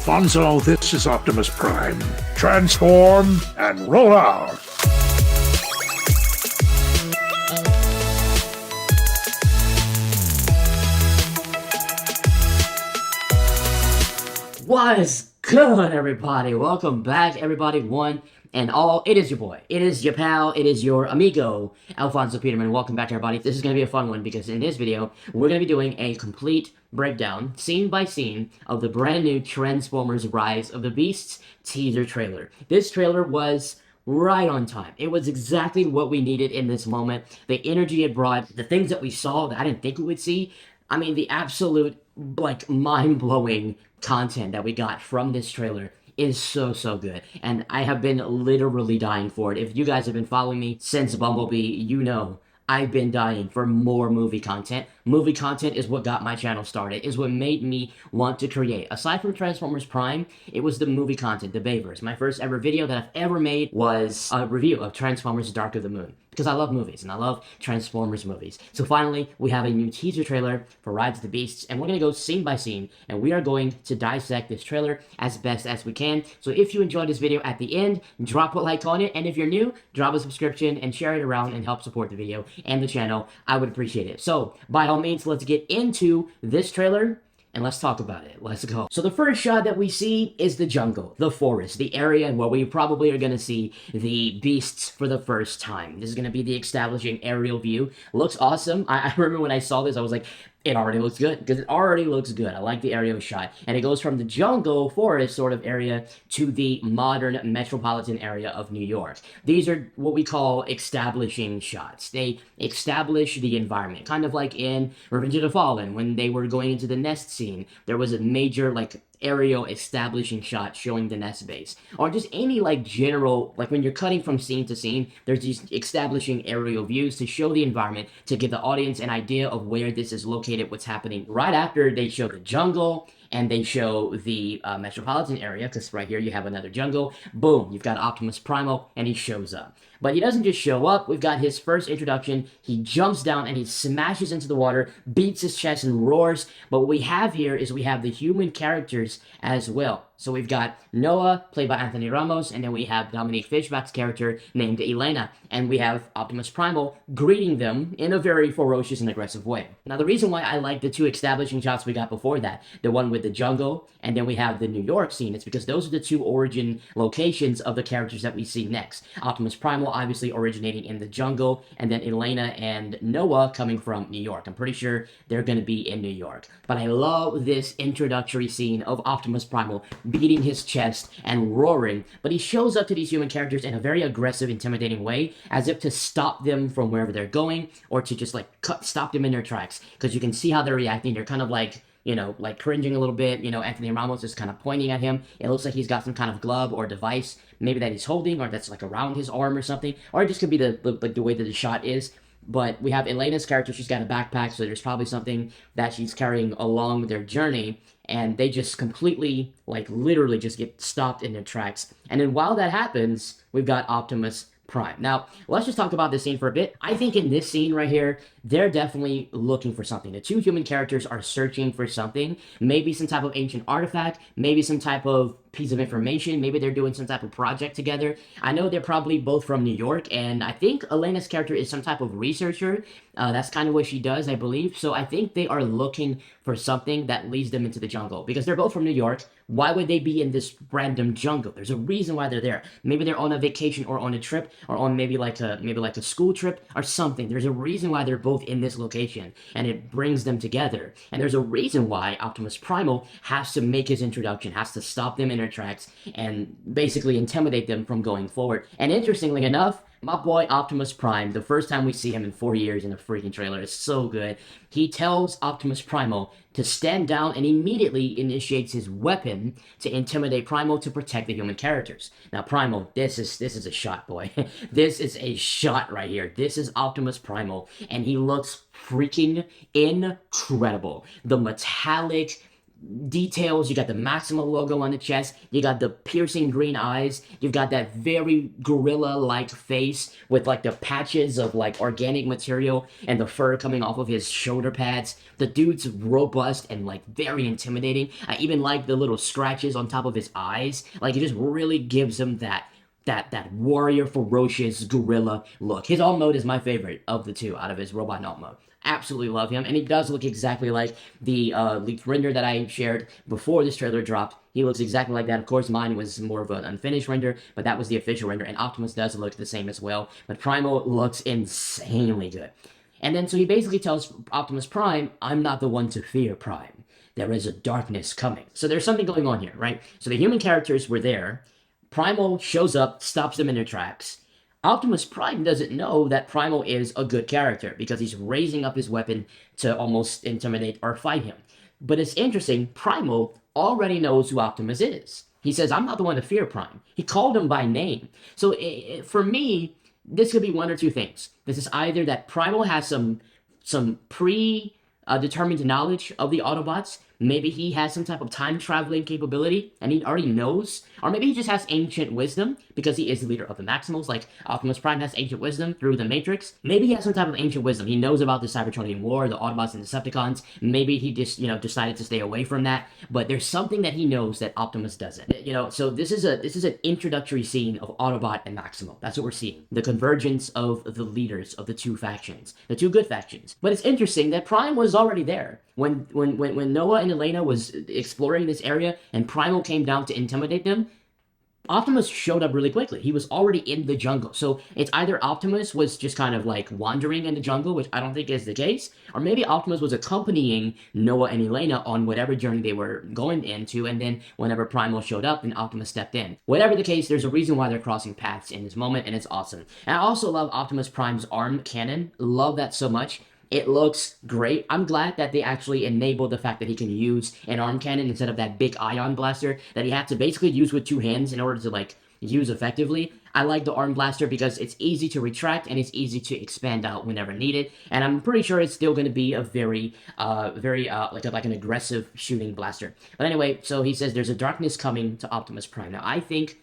Alfonso, this is Optimus Prime. Transform and roll out. What is good, everybody? Welcome back, everybody, one and all. It is your boy, it is your pal, it is your amigo, Alfonso Peterman. Welcome back, everybody. This is going to be a fun one because in this video, we're going to be doing a complete breakdown, scene by scene, of the brand new Transformers Rise of the Beasts teaser trailer. This trailer was right on time. It was exactly what we needed in this moment. The energy it brought, the things that we saw that I didn't think we would see. I mean, the absolute, mind-blowing content that we got from this trailer is so good, and I have been literally dying for it. If you guys have been following me since Bumblebee, you know I've been dying for more movie content. Movie content is what got my channel started, is what made me want to create. Aside from Transformers Prime, it was the movie content, the Bayverse. My first ever video that I've ever made was a review of Transformers Dark of the Moon, because I love movies, and I love Transformers movies. So finally, we have a new teaser trailer for Rise of the Beasts, and we're going to go scene by scene, and we are going to dissect this trailer as best as we can. So if you enjoyed this video at the end, drop a like on it, and if you're new, drop a subscription and share it around and help support the video and the channel. I would appreciate it. So, by all means, let's get into this trailer, and let's talk about it. Let's go. So the first shot that we see is the jungle, the forest, the area where we probably are going to see the beasts for the first time. This is going to be the establishing aerial view. Looks awesome. I remember when I saw this, I was like, it already looks good, because it already looks good. I like the aerial shot. And it goes from the jungle forest sort of area to the modern metropolitan area of New York. These are what we call establishing shots. They establish the environment, kind of like in Revenge of the Fallen, when they were going into the nest scene. There was a major, aerial establishing shot showing the nest base, or just any general, when you're cutting from scene to scene, there's these establishing aerial views to show the environment, to give the audience an idea of where this is located, what's happening. Right after they show the jungle and they show the metropolitan area, because right here you have another jungle, boom, you've got Optimus Primal, and he shows up. But he doesn't just show up. We've got his first introduction. He jumps down and he smashes into the water, beats his chest and roars. But what we have here is we have the human characters as well. So we've got Noah, played by Anthony Ramos, and then we have Dominique Fishback's character named Elena, and we have Optimus Primal greeting them in a very ferocious and aggressive way. Now, the reason why I like the two establishing shots we got before that, the one with the jungle, and then we have the New York scene, is because those are the two origin locations of the characters that we see next. Optimus Primal obviously originating in the jungle, and then Elena and Noah coming from New York. I'm pretty sure they're going to be in New York. But I love this introductory scene of Optimus Primal beating his chest and roaring, but he shows up to these human characters in a very aggressive, intimidating way, as if to stop them from wherever they're going, or to just stop them in their tracks, because you can see how they're reacting. They're kind of cringing a little bit. Anthony Ramos is kind of pointing at him. It looks like he's got some kind of glove or device, maybe that he's holding, or that's around his arm or something, or it just could be the way that the shot is. But we have Elena's character. She's got a backpack, so there's probably something that she's carrying along their journey, and they just completely, literally just get stopped in their tracks. And then while that happens, we've got Optimus Prime. Now, let's just talk about this scene for a bit. I think in this scene right here, they're definitely looking for something. The two human characters are searching for something. Maybe some type of ancient artifact, maybe some type of piece of information, maybe they're doing some type of project together. I know they're probably both from New York, and I think Elena's character is some type of researcher. That's kind of what she does, I believe. So I think they are looking for something that leads them into the jungle, because they're both from New York. Why would they be in this random jungle? There's a reason why they're there. Maybe they're on a vacation, or on a trip, or on maybe like a school trip or something. There's a reason why they're both in this location, and it brings them together. And there's a reason why Optimus Primal has to make his introduction, has to stop them in their tracks, and basically intimidate them from going forward. And interestingly enough, my boy Optimus Prime, the first time we see him in 4 years in a freaking trailer, is so good. He tells Optimus Primal to stand down and immediately initiates his weapon to intimidate Primal to protect the human characters. Now, Primal, this is a shot, boy. This is a shot right here. This is Optimus Primal, and he looks freaking incredible. The metallic details. You got the Maximo logo on the chest. You got the piercing green eyes. You've got that very gorilla-like face with like the patches of like organic material and the fur coming off of his shoulder pads. The dude's robust and like very intimidating. I even like the little scratches on top of his eyes. Like it just really gives him that warrior, ferocious gorilla look. His alt mode is my favorite of the two out of his robot alt mode. Absolutely love him, and he does look exactly like the leaked render that I shared before this trailer dropped. He looks exactly like that. Of course, mine was more of an unfinished render, but that was the official render, and Optimus does look the same as well, but Primal looks insanely good. And then, so he basically tells Optimus Prime, I'm not the one to fear, Prime. There is a darkness coming. So there's something going on here, right? So the human characters were there. Primal shows up, stops them in their tracks. Optimus Prime doesn't know that Primal is a good character because he's raising up his weapon to almost intimidate or fight him. But it's interesting, Primal already knows who Optimus is. He says, I'm not the one to fear, Prime. He called him by name. So for me, this could be one or two things. This is either that Primal has some predetermined knowledge of the Autobots. Maybe he has some type of time-traveling capability, and he already knows. Or maybe he just has ancient wisdom, because he is the leader of the Maximals, like Optimus Prime has ancient wisdom through the Matrix. Maybe he has some type of ancient wisdom. He knows about the Cybertronian War, the Autobots and Decepticons. Maybe he just, decided to stay away from that. But there's something that he knows that Optimus doesn't. So this is an introductory scene of Autobot and Maximal. That's what we're seeing. The convergence of the leaders of the two factions. The two good factions. But it's interesting that Prime was already there. When Noah and Elena was exploring this area and Primal came down to intimidate them, Optimus showed up really quickly. He was already in the jungle. So it's either Optimus was just kind of like wandering in the jungle, which I don't think is the case, or maybe Optimus was accompanying Noah and Elena on whatever journey they were going into, and then whenever Primal showed up, then Optimus stepped in. Whatever the case, there's a reason why they're crossing paths in this moment, and it's awesome. And I also love Optimus Prime's arm cannon. Love that so much. It looks great. I'm glad that they actually enabled the fact that he can use an arm cannon instead of that big ion blaster that he had to basically use with two hands in order to, use effectively. I like the arm blaster because it's easy to retract and it's easy to expand out whenever needed. And I'm pretty sure it's still going to be a very an aggressive shooting blaster. But anyway, so he says there's a darkness coming to Optimus Prime. Now, I think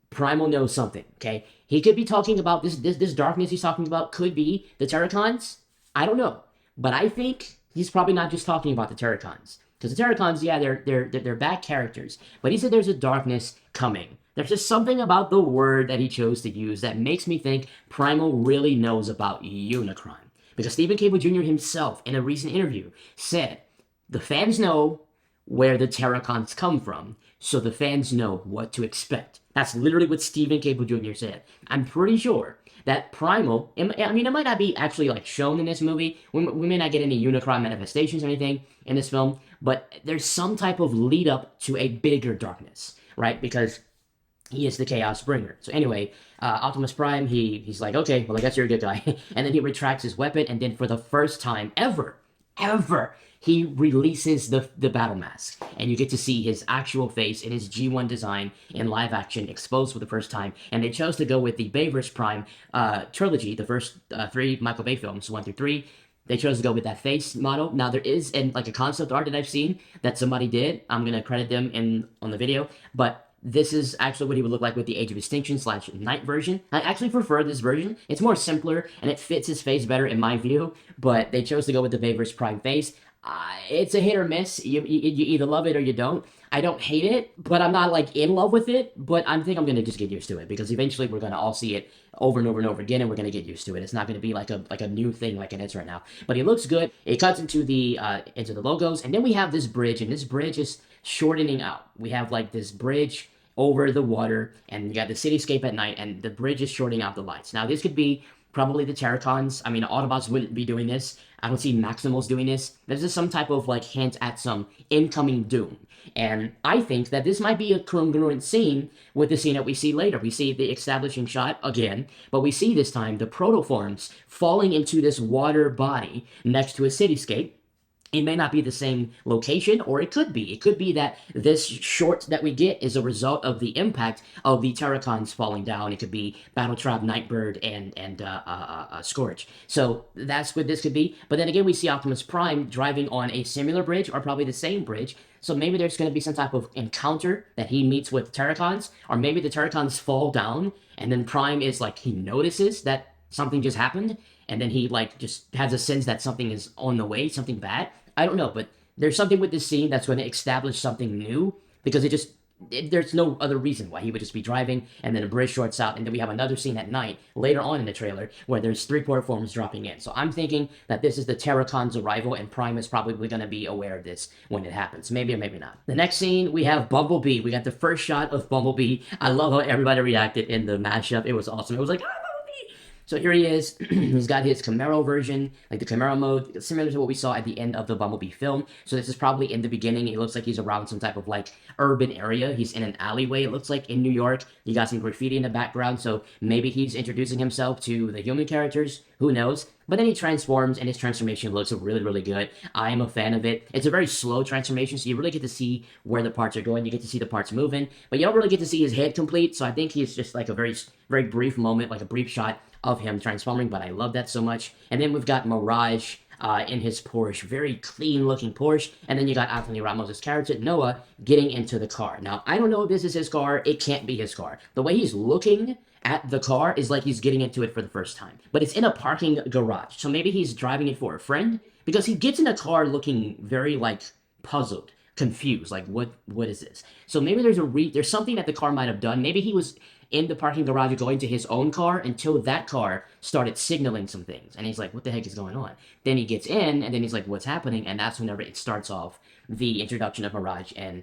Primal knows something, okay? He could be talking about this darkness he's talking about could be the Terracons. I don't know, but I think he's probably not just talking about the Terracons. Because the Terracons, yeah, they're bad characters. But he said there's a darkness coming. There's just something about the word that he chose to use that makes me think Primal really knows about Unicron. Because Stephen Cable Jr. himself, in a recent interview, said, the fans know where the Terracons come from, so the fans know what to expect. That's literally what Stephen Cable Jr. said. I'm pretty sure that Primal, it might not be actually shown in this movie. We may not get any Unicron manifestations or anything in this film, but there's some type of lead up to a bigger darkness, right? Because he is the Chaos Bringer. So anyway, Optimus Prime, he's like, okay, well, I guess you're a good guy. And then he retracts his weapon, and then for the first time ever, he releases the battle mask, and you get to see his actual face in his G1 design in live action exposed for the first time. And they chose to go with the Bayverse Prime trilogy, the first three Michael Bay films, 1 through 3. They chose to go with that face model. Now, there is a concept art that I've seen that somebody did. I'm going to credit them on the video, but this is actually what he would look like with the Age of Extinction / Night version. I actually prefer this version. It's more simpler, and it fits his face better in my view, but they chose to go with the Bayverse Prime face. It's a hit or miss. You either love it or you don't. I don't hate it, but I'm not in love with it, but I think I'm going to just get used to it, because eventually we're going to all see it over and over and over again, and we're going to get used to it. It's not going to be like a new thing like it is right now. But it looks good. It cuts into the logos, and then we have this bridge, and this bridge is shortening out. We have this bridge over the water, and you got the cityscape at night, and the bridge is shorting out the lights. Now, this could be probably the Terracons. Autobots wouldn't be doing this. I don't see Maximals doing this. This is some type of hint at some incoming doom. And I think that this might be a congruent scene with the scene that we see later. We see the establishing shot again, but we see this time the protoforms falling into this water body next to a cityscape. It may not be the same location, or it could be. It could be that this short that we get is a result of the impact of the Terracons falling down. It could be Battletrap, Nightbird, and Scourge. So that's what this could be. But then again, we see Optimus Prime driving on a similar bridge, or probably the same bridge. So maybe there's going to be some type of encounter that he meets with Terracons, or maybe the Terracons fall down, and then Prime is like, he notices that something just happened, and then he like just has a sense that something is on the way, something bad. I don't know, but there's something with this scene that's going to establish something new, because there's no other reason why he would just be driving and then a bridge shorts out, and then we have another scene at night later on in the trailer where there's 3 port forms dropping in. So I'm thinking that this is the Terracon's arrival, and Prime is probably going to be aware of this when it happens. Maybe or maybe not. The next scene, we have Bumblebee. We got the first shot of Bumblebee. I love how everybody reacted in the mashup. It was awesome. It was like, so here he is. He's got his Camaro version, like the Camaro mode, similar to what we saw at the end of the Bumblebee film. So this is probably in the beginning. It looks like he's around some type of like urban area. He's in an alleyway, it looks like, in New York. You got some graffiti in the background, so maybe he's introducing himself to the human characters. Who knows? But then he transforms, and his transformation looks really, really good. I am a fan of it. It's a very slow transformation, so you really get to see where the parts are going. You get to see the parts moving, but you don't really get to see his head complete, so I think he's just like a very, very brief moment, like a brief shot of him transforming, but I love that so much. And then we've got Mirage in his Porsche, very clean looking Porsche, and then you got Anthony Ramos' character, Noah, getting into the car. Now, I don't know if this is his car. It can't be his car. The way he's looking at the car is like he's getting into it for the first time. But it's in a parking garage, so maybe he's driving it for a friend, because he gets in the car looking very, like, puzzled, confused, like, what is this? So maybe there's something that the car might have done. Maybe he was in the parking garage going to his own car until that car started signaling some things. And he's like, what the heck is going on? Then he gets in, and then he's like, what's happening? And that's whenever it starts off the introduction of Mirage and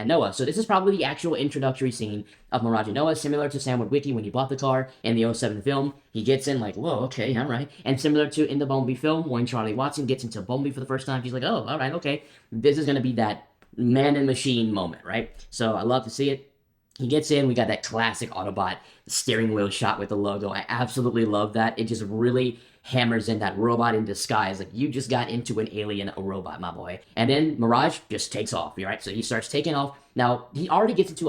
Noah. So this is probably the actual introductory scene of Mirage and Noah, similar to Sam Witwicky when he bought the car in the '07 film. He gets in like, whoa, okay, all right. And similar to in the Bumblebee film, when Charlie Watson gets into Bumblebee for the first time, he's like, oh, all right, okay. This is going to be that man and machine moment, right? So I love to see it. He gets in, we got that classic Autobot steering wheel shot with the logo. I absolutely love that. It just really hammers in that robot in disguise. Like, you just got into an alien, a robot, my boy. And then Mirage just takes off, right? So he starts taking off. Now, he already gets into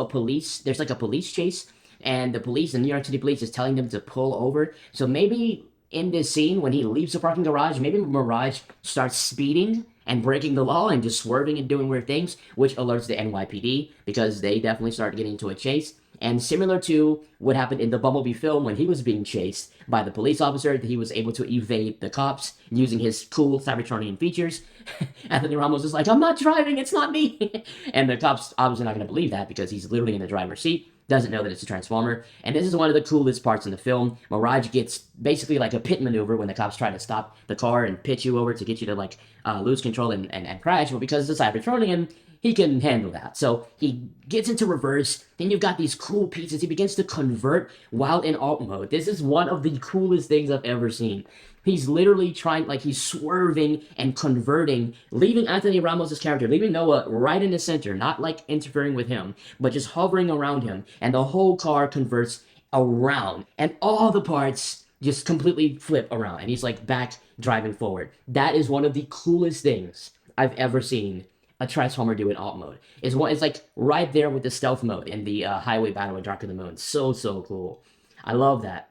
there's like a police chase, and the New York City police is telling them to pull over. So maybe in this scene, when he leaves the parking garage, maybe Mirage starts speeding and breaking the law and just swerving and doing weird things, which alerts the NYPD, because they definitely start getting into a chase. And similar to what happened in the Bumblebee film when he was being chased by the police officer, he was able to evade the cops using his cool Cybertronian features. Anthony Ramos is like, I'm not driving, it's not me. And the cops obviously not going to believe that, because he's literally in the driver's seat, doesn't know that it's a Transformer. And this is one of the coolest parts in the film. Mirage gets basically like a pit maneuver when the cops try to stop the car and pitch you over to get you to like lose control and crash. But because it's a Cybertronian, he can handle that. So he gets into reverse. Then you've got these cool pieces. He begins to convert while in alt mode. This is one of the coolest things I've ever seen. He's literally he's swerving and converting, leaving Anthony Ramos' character, leaving Noah right in the center, not like interfering with him, but just hovering around him. And the whole car converts around, and all the parts just completely flip around. And he's like back driving forward. That is one of the coolest things I've ever seen a Transformer do in alt mode. It's like right there with the stealth mode in the highway battle with Dark of the Moon. So cool. I love that.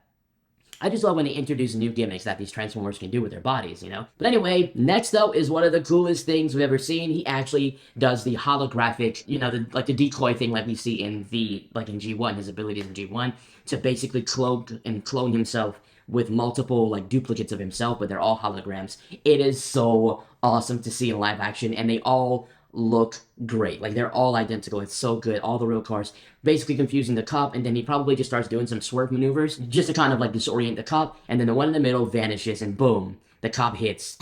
I just love when they introduce new gimmicks that these Transformers can do with their bodies, you know? But anyway, next though is one of the coolest things we've ever seen. He actually does the holographic, the decoy thing like we see in in G1, his abilities in G1, to basically clone himself with multiple duplicates of himself, but they're all holograms. It is so awesome to see in live action, and they all look great. They're all identical. It's so good. All the real cars. Basically confusing the cop, and then he probably just starts doing some swerve maneuvers just to kind of disorient the cop, and then the one in the middle vanishes, and boom, the cop hits.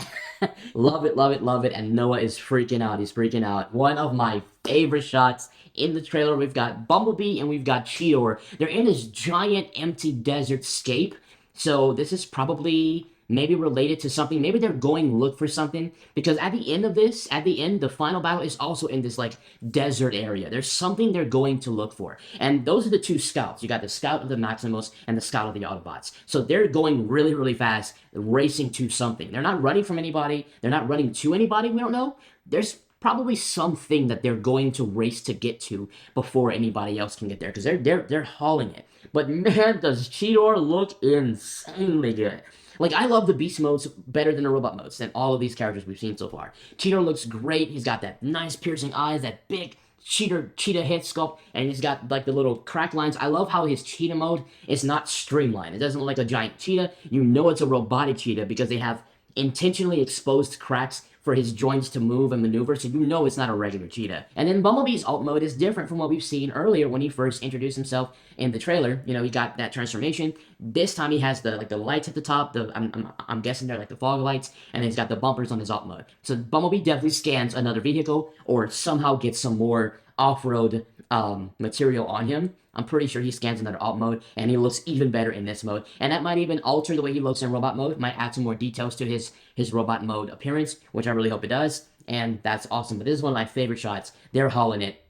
Love it, love it, love it, and Noah is freaking out. He's freaking out. One of my favorite shots in the trailer. We've got Bumblebee and we've got Cheetor. They're in this giant empty desert scape, so this is probably maybe related to something. Maybe they're going look for something, because at the end of this, the final battle is also in this like desert area. There's something they're going to look for, and those are the two scouts. You got the scout of the Maximus and the scout of the Autobots. So they're going really, really fast, racing to something. They're not running from anybody. They're not running to anybody. We don't know. There's probably something that they're going to race to get to before anybody else can get there, because they're hauling it. But man, does Cheetor look insanely good. Like, I love the beast modes better than the robot modes, than all of these characters we've seen so far. Cheetor looks great. He's got that nice piercing eyes, that big cheetah head sculpt, and he's got like the little crack lines. I love how his cheetah mode is not streamlined. It doesn't look like a giant cheetah. You know it's a robotic cheetah because they have intentionally exposed cracks for his joints to move and maneuver, so you know it's not a regular cheetah. And then Bumblebee's alt mode is different from what we've seen earlier when he first introduced himself in the trailer. You know, he got that transformation. This time he has the lights at the top. I'm guessing they're like the fog lights, and then he's got the bumpers on his alt mode. So Bumblebee definitely scans another vehicle or somehow gets some more off-road material on him. I'm pretty sure he scans another alt mode, and he looks even better in this mode. And that might even alter the way he looks in robot mode. Might add some more details to his robot mode appearance, which I really hope it does. And that's awesome. But this is one of my favorite shots. They're hauling it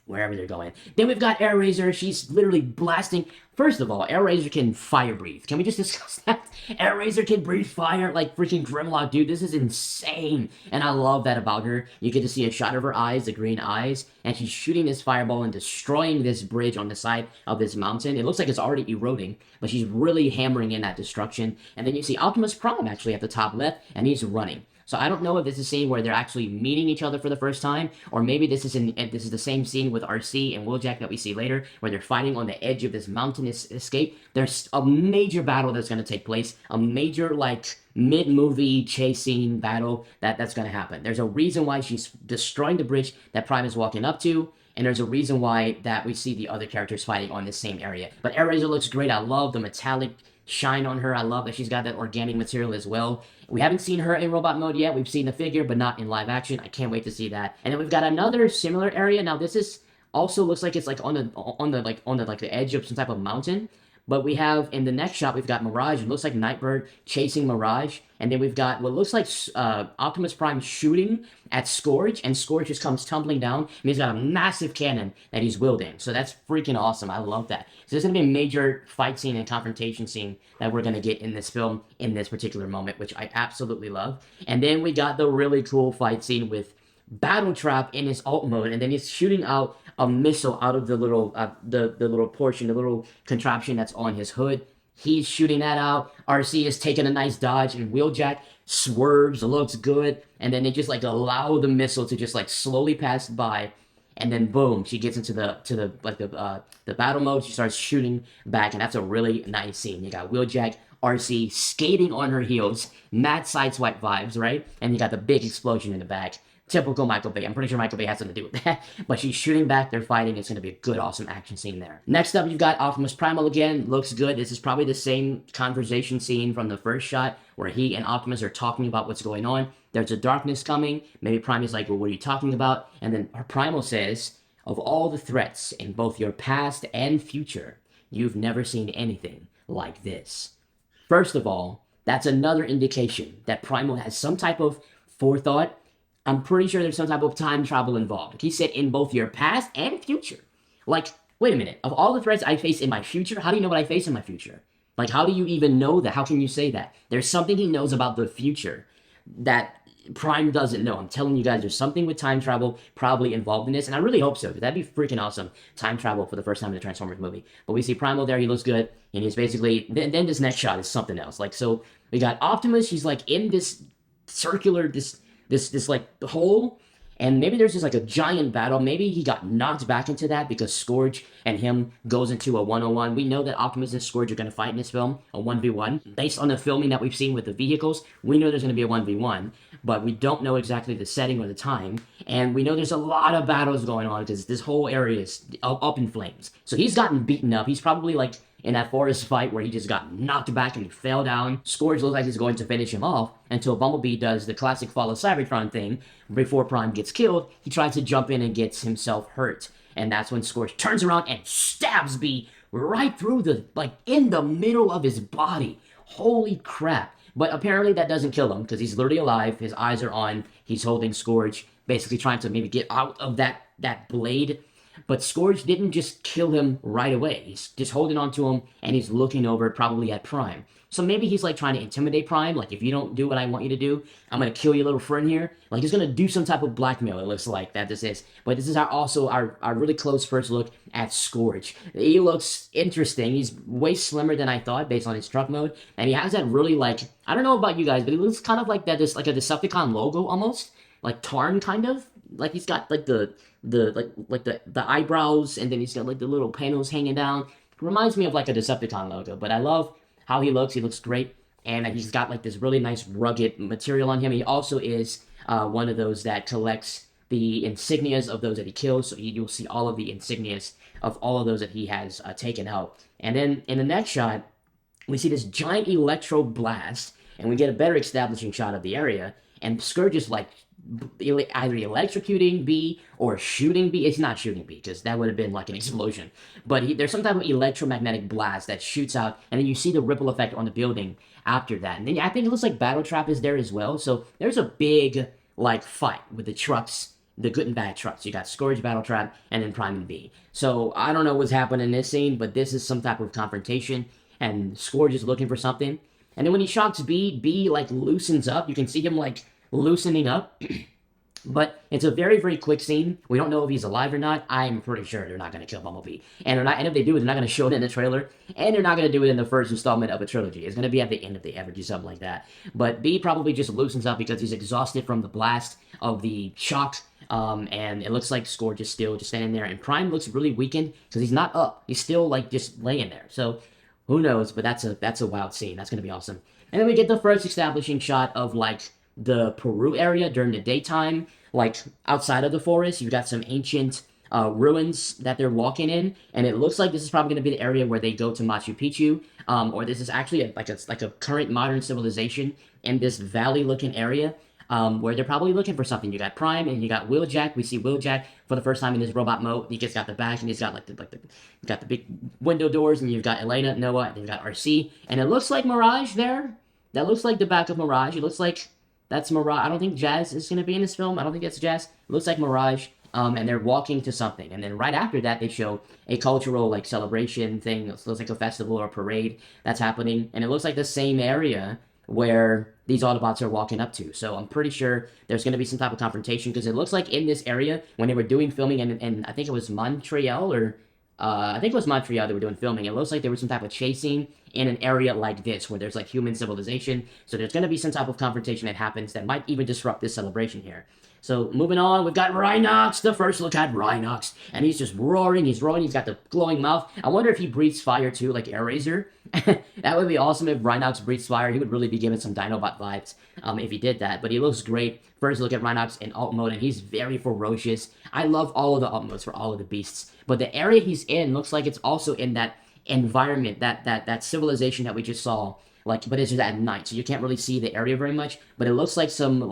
wherever they're going. Then we've got Air Razor. She's literally blasting. First of all, Air Razor can fire breathe. Can we just discuss that? Air Razor can breathe fire like freaking Grimlock, dude. This is insane. And I love that about her. You get to see a shot of her eyes, the green eyes, and she's shooting this fireball and destroying this bridge on the side of this mountain. It looks like it's already eroding, but she's really hammering in that destruction. And then you see Optimus Prime actually at the top left, and he's running. So I don't know if this is a scene where they're actually meeting each other for the first time, or maybe this is the same scene with RC and Wheeljack that we see later, where they're fighting on the edge of this mountain escape. There's a major battle that's going to take place, a major like mid-movie chasing battle that's going to happen. There's a reason why she's destroying the bridge that Prime is walking up to, and there's a reason why that we see the other characters fighting on this same area. But Air Razor looks great. I love the metallic shine on her. I love that she's got that organic material as well. We haven't seen her in robot mode yet. We've seen the figure, but not in live action. I can't wait to see that. And then we've got another similar area. Now this is also looks like it's like on the edge of some type of mountain. But we have, in the next shot, we've got Mirage. It looks like Nightbird chasing Mirage. And then we've got what looks like Optimus Prime shooting at Scourge. And Scourge just comes tumbling down. And he's got a massive cannon that he's wielding. So that's freaking awesome. I love that. So there's going to be a major fight scene and confrontation scene that we're going to get in this film in this particular moment, which I absolutely love. And then we got the really cool fight scene with Battle Trap in his alt mode, and then he's shooting out a missile out of the little little portion, the little contraption that's on his hood. He's shooting that out. RC is taking a nice dodge, and Wheeljack swerves, looks good, and then they just like allow the missile to just like slowly pass by, and then boom, she gets into the battle mode. She starts shooting back, and that's a really nice scene. You got Wheeljack, RC skating on her heels, mad sideswipe vibes, right? And you got the big explosion in the back. Typical Michael Bay. I'm pretty sure Michael Bay has something to do with that. But she's shooting back, they're fighting. It's going to be a good, awesome action scene there. Next up, you've got Optimus Primal again. Looks good. This is probably the same conversation scene from the first shot where he and Optimus are talking about what's going on. There's a darkness coming. Maybe Prime is like, well, what are you talking about? And then Primal says, of all the threats in both your past and future, you've never seen anything like this. First of all, that's another indication that Primal has some type of forethought. I'm pretty sure there's some type of time travel involved. He said in both your past and future. Like, wait a minute. Of all the threats I face in my future, how do you know what I face in my future? Like, how do you even know that? How can you say that? There's something he knows about the future that Prime doesn't know. I'm telling you guys, there's something with time travel probably involved in this, and I really hope so, because that'd be freaking awesome. Time travel for the first time in the Transformers movie. But we see Primal there, he looks good, and he's basically, then this next shot is something else. Like, so we got Optimus, he's like in this circular, this like hole, and maybe there's just like a giant battle. Maybe he got knocked back into that because Scourge and him goes into a 1-on-1. We know that Optimus and Scourge are going to fight in this film, a 1v1. Based on the filming that we've seen with the vehicles, we know there's going to be a 1v1, but we don't know exactly the setting or the time. And we know there's a lot of battles going on because this whole area is up in flames. So he's gotten beaten up. He's probably like in that forest fight where he just got knocked back and he fell down. Scourge looks like he's going to finish him off until Bumblebee does the classic Fall of Cybertron thing. Before Prime gets killed, he tries to jump in and gets himself hurt. And that's when Scourge turns around and stabs Bee right through in the middle of his body. Holy crap. But apparently that doesn't kill him because he's literally alive. His eyes are on. He's holding Scourge, basically trying to maybe get out of that blade. But Scourge didn't just kill him right away. He's just holding on to him, and he's looking over probably at Prime. So maybe he's like trying to intimidate Prime, like if you don't do what I want you to do, I'm gonna kill your little friend here. Like he's gonna do some type of blackmail, it looks like that this is. But this is our really close first look at Scourge. He looks interesting. He's way slimmer than I thought based on his truck mode. And he has that really like, I don't know about you guys, but he looks kind of like that, just like a Decepticon logo almost. Like Tarn kind of. Like he's got like the eyebrows, and then he's got like the little panels hanging down. Reminds me of like a Decepticon logo, but I love how he looks. He looks great, and he's got like this really nice rugged material on him. He also is one of those that collects the insignias of those that he kills, so you'll see all of the insignias of all of those that he has taken out. And then in the next shot, we see this giant electro blast, and we get a better establishing shot of the area, and Scourge is like either electrocuting B or shooting B. It's not shooting B because that would have been like an explosion. But there's some type of electromagnetic blast that shoots out, and then you see the ripple effect on the building after that. And then I think it looks like Battle Trap is there as well. So there's a big like fight with the trucks, the good and bad trucks. You got Scourge, Battle Trap, and then Prime and B. So I don't know what's happening in this scene, but this is some type of confrontation, and Scourge is looking for something. And then when he shocks B, B like loosens up. You can see him like loosening up. But it's a very, very quick scene. We don't know if he's alive or not. I'm pretty sure they're not going to kill Bumblebee. And if they do, they're not going to show it in the trailer. And they're not going to do it in the first installment of a trilogy. It's going to be at the end if they ever do something like that. But B probably just loosens up because he's exhausted from the blast of the shock. And it looks like Scourge is still just standing there. And Prime looks really weakened because he's not up. He's still like just laying there. So who knows? But that's a wild scene. That's going to be awesome. And then we get the first establishing shot of like the Peru area during the daytime, like outside of the forest. You've got some ancient ruins that they're walking in, and it looks like this is probably going to be the area where they go to Machu Picchu, or this is actually like a current modern civilization in this valley-looking area, where they're probably looking for something. You got Prime and you got Wheeljack. We see Wheeljack for the first time in his robot mode. He just got the back, and he's got got the big window doors, and you've got Elena, Noah, and you've got RC, and it looks like Mirage there. That looks like the back of Mirage. It looks like that's Mirage. I don't think Jazz is going to be in this film. I don't think that's Jazz. It looks like Mirage. And they're walking to something. And then right after that, they show a cultural, like, celebration thing. It looks like a festival or a parade that's happening. And it looks like the same area where these Autobots are walking up to. So I'm pretty sure there's going to be some type of confrontation, because it looks like in this area, when they were doing filming, and I think it was Montreal, or I think it was Montreal they were doing filming. It looks like there was some type of chasing in an area like this, where there's like human civilization. So there's going to be some type of confrontation that happens that might even disrupt this celebration here. So moving on, we've got Rhinox, the first look at Rhinox, and he's just roaring, he's got the glowing mouth. I wonder if he breathes fire too, like Airraiser. That would be awesome if Rhinox breathes fire. He would really be giving some Dinobot vibes if he did that, but he looks great. First look at Rhinox in alt mode, and he's very ferocious. I love all of the alt modes for all of the beasts, but the area he's in looks like it's also in that environment, that civilization that we just saw, like, but it's just at night, so you can't really see the area very much, but it looks like some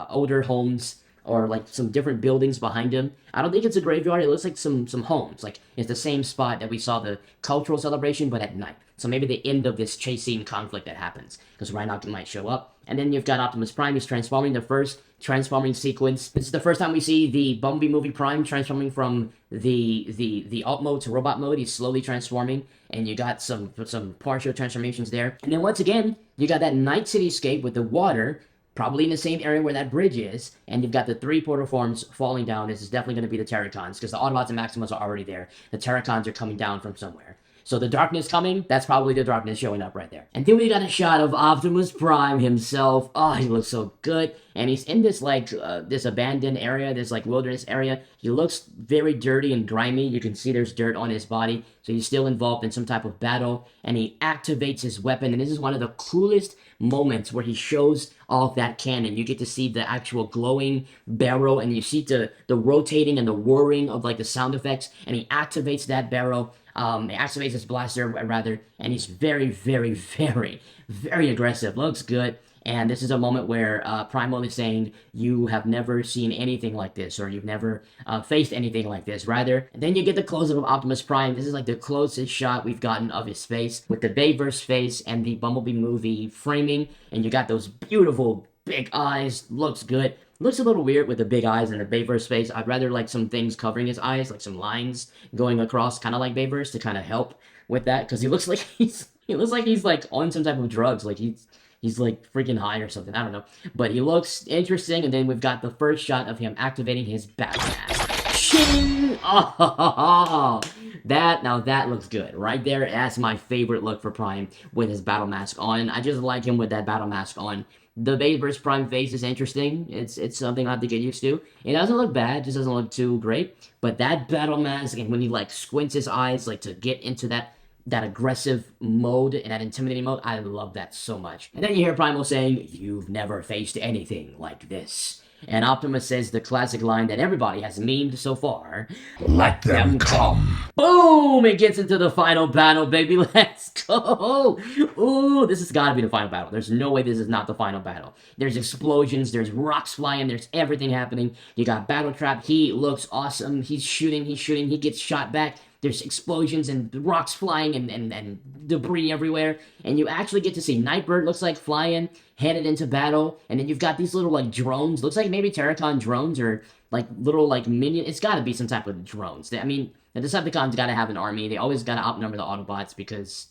older homes, or like some different buildings behind him. I don't think it's a graveyard. It looks like some homes. Like it's the same spot that we saw the cultural celebration, but at night. So maybe the end of this chase scene conflict that happens, because Rhinox might show up. And then you've got Optimus Prime. He's transforming, the first transforming sequence. This is the first time we see the Bumblebee movie Prime transforming from the alt mode to robot mode. He's slowly transforming, and you got some partial transformations there. And then once again, you got that night cityscape with the water, probably in the same area where that bridge is, and you've got the three protoforms falling down. This is definitely going to be the Terracons, because the Autobots and Maximus are already there. The Terracons are coming down from somewhere. So the darkness coming, that's probably the darkness showing up right there. And then we got a shot of Optimus Prime himself. Oh, he looks so good. And he's in this, like, this abandoned area, this, like, wilderness area. He looks very dirty and grimy. You can see there's dirt on his body. So he's still involved in some type of battle. And he activates his weapon. And this is one of the coolest moments where he shows off that cannon. You get to see the actual glowing barrel. And you see the rotating and the whirring of, like, the sound effects. And he activates that barrel. He activates his blaster, rather, and he's very, very, very, very aggressive. Looks good. And this is a moment where Primal is saying, you have never seen anything like this, or you've never faced anything like this, rather. And then you get the close-up of Optimus Prime. This is like the closest shot we've gotten of his face, with the Bayverse face and the Bumblebee movie framing. And you got those beautiful big eyes. Looks good. Looks a little weird with the big eyes and the Bayverse face. I'd rather like some things covering his eyes, like some lines going across, kind of like Bayverse, to kind of help with that, because he looks like he looks like he's like on some type of drugs, like he's like freaking high or something. I don't know, but he looks interesting. And then we've got the first shot of him activating his battle mask. Shing! Oh, that looks good right there. That's my favorite look for Prime, with his battle mask on. I just like him with that battle mask on. The Bayverse Prime face is interesting. It's something I have to get used to. It doesn't look bad, just doesn't look too great. But that battle mask, and when he like squints his eyes like to get into that aggressive mode and that intimidating mode, I love that so much. And then you hear Primal saying, "You've never faced anything like this." And Optimus says the classic line that everybody has memed so far, Let them come. Boom! It gets into the final battle, baby. Let's go! Ooh, this has got to be the final battle. There's no way this is not the final battle. There's explosions, there's rocks flying, there's everything happening. You got Battle Trap. He looks awesome. He's shooting, he gets shot back. There's explosions and rocks flying and debris everywhere. And you actually get to see Nightbird, looks like flying, headed into battle. And then you've got these little, like, drones. Looks like maybe Terracon drones or, like, little, like, minion. It's got to be some type of drones. I mean, the Decepticons got to have an army. They always got to outnumber the Autobots because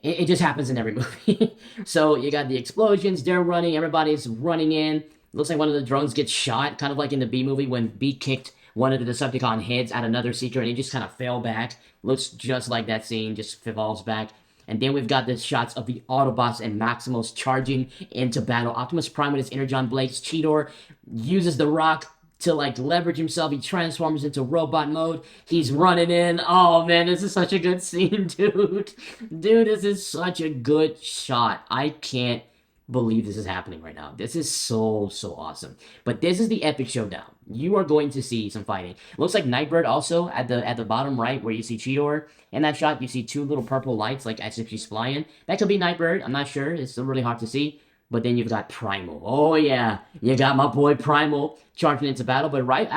it just happens in every movie. So you got the explosions. They're running. Everybody's running in. Looks like one of the drones gets shot, kind of like in the B movie when B kicked one of the Decepticon heads at another Seeker, and he just kind of fell back. Looks just like that scene, just falls back. And then we've got the shots of the Autobots and Maximals charging into battle. Optimus Prime with his Energon Blades. Cheetor uses the rock to, like, leverage himself. He transforms into robot mode. He's running in. Oh, man, this is such a good scene, dude. Dude, this is such a good shot. I can't believe this is happening right now. This is so awesome. But this is the epic showdown. You are going to see some fighting. Looks like Nightbird also at the bottom right where you see Cheetor. In that shot, you see two little purple lights, like as if she's flying. That could be Nightbird. I'm not sure. It's still really hard to see. But then you've got Primal. Oh yeah, you got my boy Primal charging into battle. But right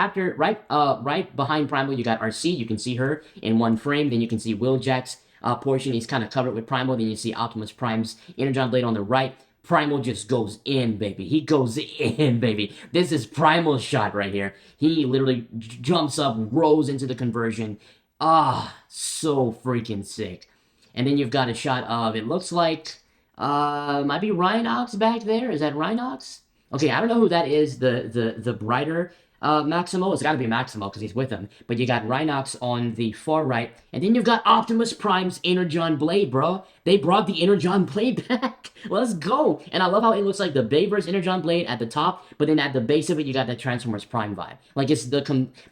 behind Primal, you got RC. You can see her in one frame. Then you can see Wheeljack's portion. He's kind of covered with Primal. Then you see Optimus Prime's Energon Blade on the right. Primal just goes in, baby. He goes in, baby. This is Primal's shot right here. He literally jumps up, rolls into the conversion. Ah, so freaking sick. And then you've got a shot of, it looks like, might be Rhinox back there. Is that Rhinox? Okay, I don't know who that is, the brighter Maximo. It's got to be Maximo because he's with him. But you got Rhinox on the far right. And then you've got Optimus Prime's Energon Blade, bro. They brought the Energon Blade back. Let's go. And I love how it looks like the Bayverse Energon Blade at the top. But then at the base of it, you got that Transformers Prime vibe. Like, it's they're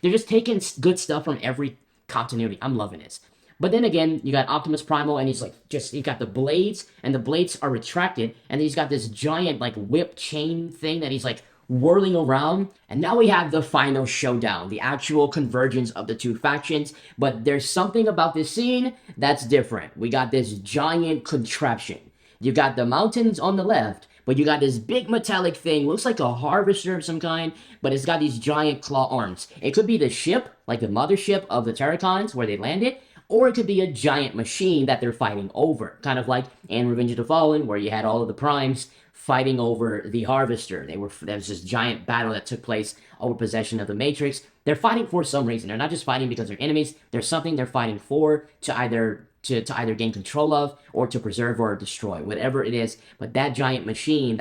just taking good stuff from every continuity. I'm loving this. But then again, you got Optimus Primal, and he's got the blades, and the blades are retracted, and then he's got this giant, like, whip chain thing that he's, like, whirling around. And now we have the final showdown, the actual convergence of the two factions. But there's something about this scene that's different. We got this giant contraption. You got the mountains on the left, but you got this big metallic thing, looks like a harvester of some kind, but it's got these giant claw arms. It could be the ship, like the mothership of the Terracons where they landed, or it could be a giant machine that they're fighting over. Kind of like in Revenge of the Fallen, where you had all of the Primes fighting over the Harvester. There was this giant battle that took place over possession of the Matrix. They're fighting for some reason. They're not just fighting because they're enemies. There's something they're fighting for to either gain control of or to preserve or destroy, whatever it is. But that giant machine,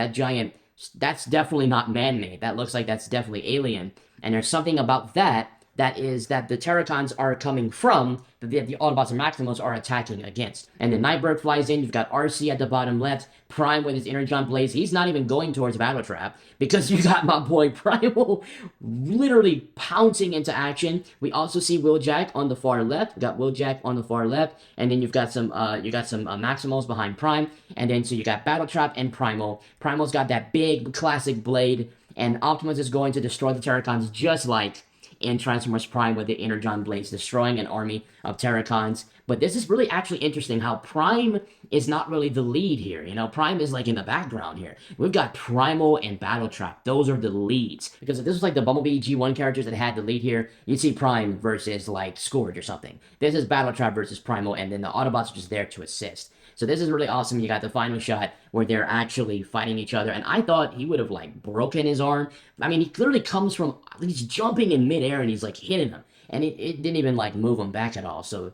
that's definitely not man-made. That looks like that's definitely alien. And there's something about that is that the Terracons are coming from, the Autobots and Maximals are attacking against. And then Nightbird flies in, you've got RC at the bottom left, Prime with his Energon Blades, he's not even going towards Battle Trap, because you got my boy Primal literally pouncing into action. We also see Wheeljack on the far left, we got Wheeljack on the far left, and then you've got some Maximals behind Prime, and then so you got Battle Trap and Primal. Primal's got that big classic blade, and Optimus is going to destroy the Terracons just like in Transformers Prime with the Energon Blades destroying an army of Terracons. But this is really actually interesting how Prime is not really the lead here. You know, Prime is like in the background here. We've got Primal and Battletrap. Those are the leads. Because if this was like the Bumblebee G1 characters that had the lead here, you'd see Prime versus like Scourge or something. This is Battletrap versus Primal, and then the Autobots are just there to assist. So this is really awesome. You got the final shot where they're actually fighting each other. And I thought he would have like broken his arm. I mean, he clearly comes from, he's jumping in midair and he's like hitting him. And it didn't even like move him back at all. So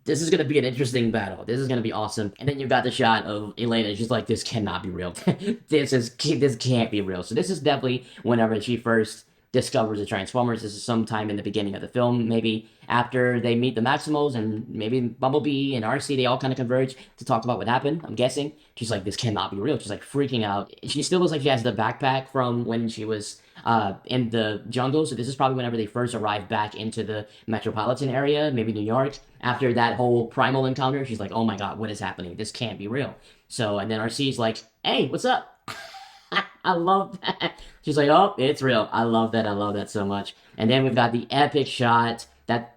this is going to be an interesting battle. This is going to be awesome. And then you've got the shot of Elena. She's like, this cannot be real. this can't be real. So this is definitely whenever she first discovers the Transformers. This is sometime in the beginning of the film, maybe after they meet the Maximals, and maybe Bumblebee and RC, they all kind of converge to talk about what happened, I'm guessing. She's like, this cannot be real. She's like freaking out. She still looks like she has the backpack from when she was in the jungle, so this is probably whenever they first arrived back into the metropolitan area, maybe New York. After that whole Primal encounter, she's like, oh my god, what is happening? This can't be real. So, and then RC's like, hey, what's up? I love that. She's like, oh, it's real. I love that. I love that so much. And then we've got the epic shot that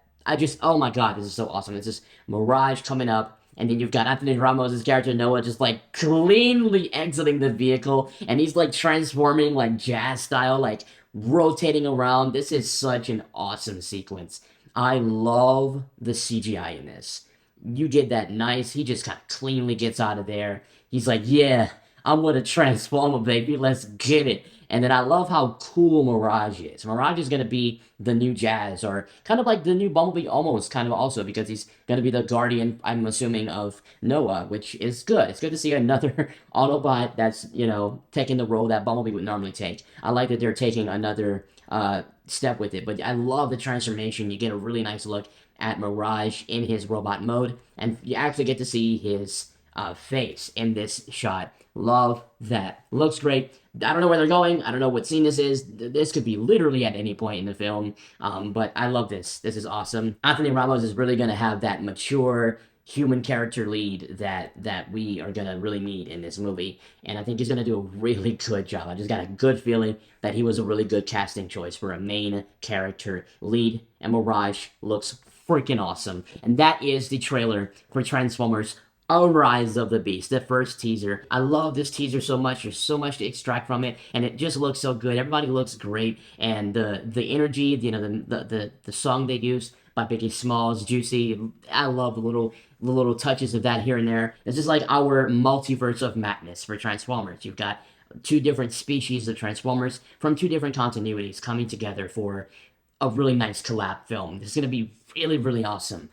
oh my god, this is so awesome. This is Mirage coming up. And then you've got Anthony Ramos' character Noah just like cleanly exiting the vehicle. And he's like transforming like jazz style, like rotating around. This is such an awesome sequence. I love the CGI in this. You did that nice. He just kind of cleanly gets out of there. He's like, yeah, I'm gonna transform him, baby. Let's get it. And then I love how cool Mirage is. Mirage is gonna be the new Jazz, or kind of like the new Bumblebee almost, kind of also, because he's gonna be the guardian, I'm assuming, of Noah, which is good. It's good to see another Autobot that's, you know, taking the role that Bumblebee would normally take. I like that they're taking another step with it, but I love the transformation. You get a really nice look at Mirage in his robot mode, and you actually get to see his face in this shot. Love that. Looks great. I don't know where they're going. I don't know what scene this is. This could be literally at any point in the film. But I love this. This is awesome. Anthony Ramos is really going to have that mature human character lead that we are going to really need in this movie. And I think he's going to do a really good job. I just got a good feeling that he was a really good casting choice for a main character lead. And Mirage looks freaking awesome. And that is the trailer for Transformers: A Rise of the Beast, the first teaser. I love this teaser so much. There's so much to extract from it, and it just looks so good. Everybody looks great, and the energy, you know, the song they used by Biggie Smalls, Juicy. I love the little touches of that here and there. This is like our multiverse of madness for Transformers. You've got two different species of Transformers from two different continuities coming together for a really nice collab film. This is gonna be really, really awesome.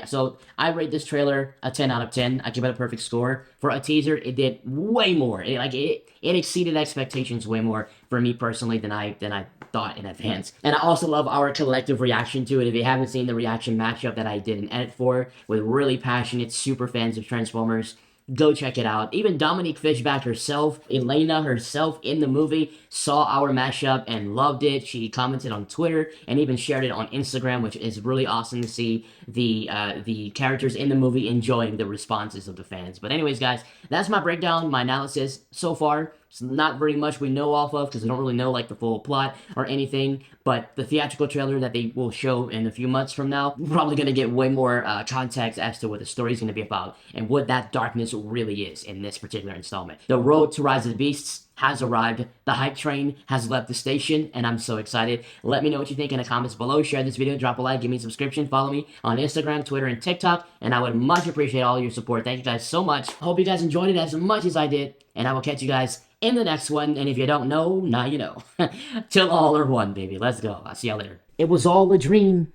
So I rate this trailer a 10 out of 10. I give it a perfect score. For a teaser, it did way more. It exceeded expectations way more for me personally than I thought in advance. And I also love our collective reaction to it. If you haven't seen the reaction matchup that I did an edit for with really passionate super fans of Transformers, go check it out. Even Dominique Fishback herself, Elena herself in the movie, saw our mashup and loved it. She commented on Twitter and even shared it on Instagram, which is really awesome to see the characters in the movie enjoying the responses of the fans. But anyways, guys, that's my breakdown, my analysis so far. It's not very much we know off of because we don't really know like the full plot or anything. But the theatrical trailer that they will show in a few months from now, we're probably going to get way more context as to what the story is going to be about and what that darkness really is in this particular installment. The road to Rise of the Beasts has arrived. The hype train has left the station, and I'm so excited. Let me know what you think in the comments below. Share this video, drop a like, give me a subscription, follow me on Instagram, Twitter, and TikTok, and I would much appreciate all your support. Thank you guys so much. Hope you guys enjoyed it as much as I did, and I will catch you guys in the next one. And if you don't know, now you know. Till all are one, baby. Let's go. I'll see y'all later. It was all a dream.